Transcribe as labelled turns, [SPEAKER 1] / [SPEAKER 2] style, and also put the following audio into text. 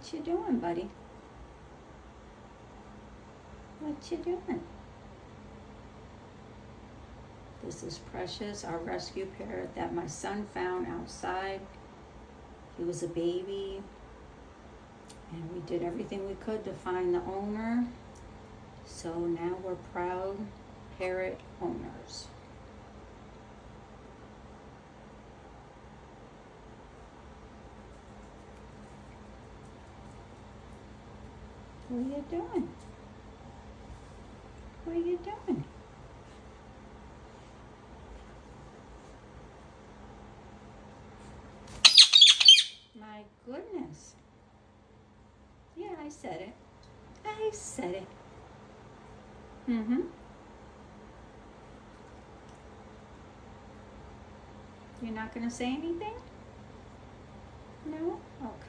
[SPEAKER 1] What you doing, buddy? What you doing? This is Precious, our rescue parrot that my son found outside. He was a baby, and we did everything we could to find the owner. So now we're proud parrot owners. What are you doing? What are you doing? My goodness. Yeah, I said it. I said it. Mm-hmm. You're not going to say anything? No? Okay.